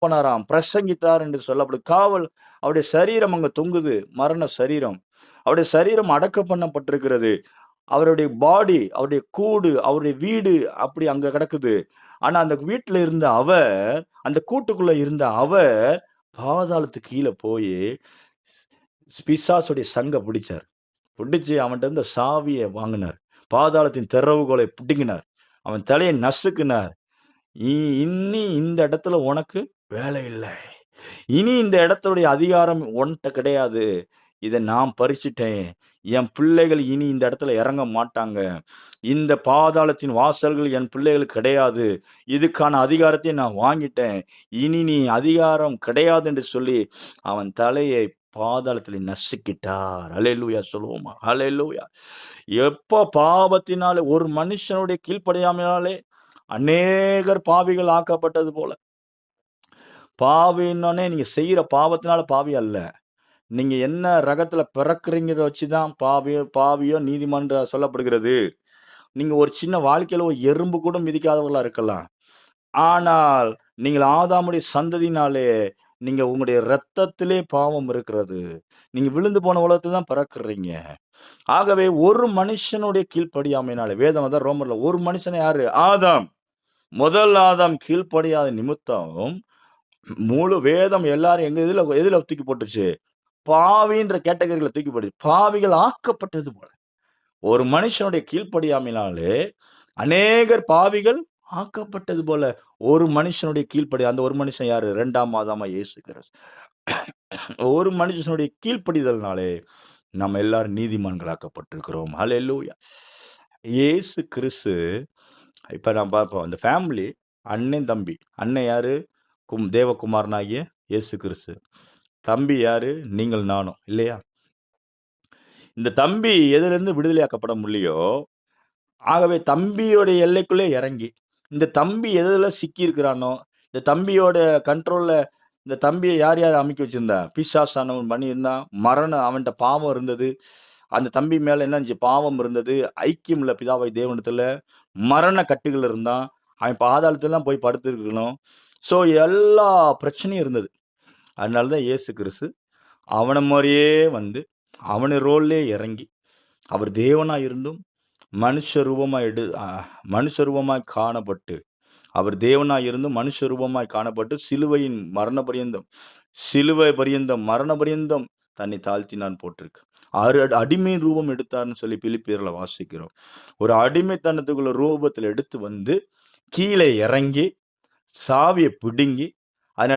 போனாராம், பிரசங்கித்தார் என்று சொல்லப்படும். காவல் அவருடைய சரீரம் அங்க தொங்குது, மரண சரீரம். அவருடைய சரீரம் அடக்கம் பண்ணப்பட்டிருக்கிறது. அவருடைய பாடி, அவருடைய கூடு, அவருடைய வீடு அப்படி அங்க கிடக்குது. ஆனா அந்த வீட்ல இருந்த அவர், அந்த கூட்டுக்குள்ள இருந்த அவர், பாதாளத்துக்கு கீழ போயி, பிசாசுடைய சங்க பிடிச்சார். பிடிச்சு அவன்ட்ட இருந்த சாவிய வாங்குனார். பாதாளத்தின் திறவுகோலை பிடுங்கினார். அவன் தலைய நசுக்குனார். இனி இந்த இடத்துல உனக்கு வேலை இல்ல. இனி இந்த இடத்துடைய அதிகாரம் உன்ட்ட கிடையாது. இத நான் பறிச்சுட்டேன். என் பிள்ளைகள் இனி இந்த இடத்துல இறங்க மாட்டாங்க. இந்த பாதாளத்தின் வாசல்கள் என் பிள்ளைகளுக்கு கிடையாது. இதுக்கான அதிகாரத்தை நான் வாங்கிட்டேன். இனி நீ அதிகாரம் கிடையாது என்று சொல்லி, அவன் தலையை பாதாளத்திலே நசுக்கிட்டார். அல்லேலூயா சொல்லுவோமா? அல்லேலூயா. எப்ப பாவத்தினாலே ஒரு மனுஷனுடைய கீழ்ப்படியாமையாலே அநேகர் பாவிகள் ஆக்கப்பட்டது போல. பாவின்னோனே நீங்க செய்யற பாவத்தினால பாவி அல்ல. நீங்க என்ன ரகத்துல பிறக்கிறீங்கறத வச்சு தான் பாவியோ நீதிமான் சொல்லப்படுகிறது. நீங்க ஒரு சின்ன வாழ்க்கையில ஒரு எறும்பு கூட மிதிக்காதவர்களா இருக்கலாம். ஆனால் நீங்கள் ஆதாமுடைய சந்ததியினாலே நீங்க உங்களுடைய இரத்தத்திலே பாவம் இருக்கிறது. நீங்க விழுந்து போன உலகத்துல தான் பிறக்கிறீங்க. ஆகவே ஒரு மனுஷனுடைய கீழ்ப்படியாமையினாலே வேதம் அதான் ரோமர்ல ஒரு மனுஷன் யாரு? ஆதாம். முதல் ஆதாம் கீழ்ப்படியாத நிமித்தம் முழு வேதம் எல்லாரும் எதுல தூக்கி போட்டுருச்சு? பாவின்ற கேட்டகரியில தூக்கி போட்டுச்சு. பாவிகள் ஆக்கப்பட்டது போல. ஒரு மனுஷனுடைய கீழ்ப்படியாமையினாலே அநேகர் பாவிகள் ஆக்கப்பட்டது போல ஒரு மனுஷனுடைய அந்த ஒரு மனுஷன் யாரு? 2ஆம் ஆதாமா இயேசு கிறிஸ்து. ஒரு மனுஷனுடைய கீழ்ப்படிதல்னாலே நம்ம எல்லாரும் நீதிமான்களாக்கப்பட்டிருக்கிறோம். ஹல்லேலூயா. இயேசு கிறிஸ்து இப்ப நான் பார்ப்போம். அந்த ஃபேமிலி அண்ணன், தம்பி. அண்ணன் யாரு? தேவகுமாரனாகிய இயேசு கிறிஸ்து. தம்பி யாரு? நீங்கள் நானும் இல்லையா? இந்த தம்பி எதிலிருந்து விடுதலையாக்கப்பட முடியலையோ, ஆகவே தம்பியோட எல்லைக்குள்ளே இறங்கி, இந்த தம்பி எதுல சிக்கியிருக்கிறானோ, இந்த தம்பியோட கண்ட்ரோல்ல இந்த தம்பிய யார் அமுக்கி வச்சிருந்தா? பிசாசானவன் பண்ணியிருந்தான். அவன்ட்ட பாவம் இருந்தது. அந்த தம்பி மேல என்ன இருந்துச்சு? பாவம் இருந்தது. ஐக்கியம் இல்ல பிதாவாகிய தேவனிடத்துல. மரண கட்டுகள் இருந்தான். அவன் பாதாளத்திலலாம் போய் படுத்திருக்கணும். ஸோ எல்லா பிரச்சனையும் இருந்தது. அதனால தான் இயேசு கிறிஸ்து அவன மாரியே வந்து, அவன ரோல்லே இறங்கி, அவர் தேவனா இருந்தும் மனுஷ ரூபமாய் காணப்பட்டு, அவர் தேவனாய் இருந்தும் மனுஷ ரூபமாய் காணப்பட்டு, சிலுவை பரியந்தம் மரண பரியந்தம் தன்னை தாழ்த்தினான் போட்டிருக்கு. அடிமை ரூபம் எடுத்தார்னு சொல்லி பிலிப்பியர்ல வாசிக்கிறோம். ஒரு அடிமைத்தனத்துக்குள்ள ரூபத்தில் எடுத்து வந்து கீழே இறங்கி சாவியை பிடுங்கி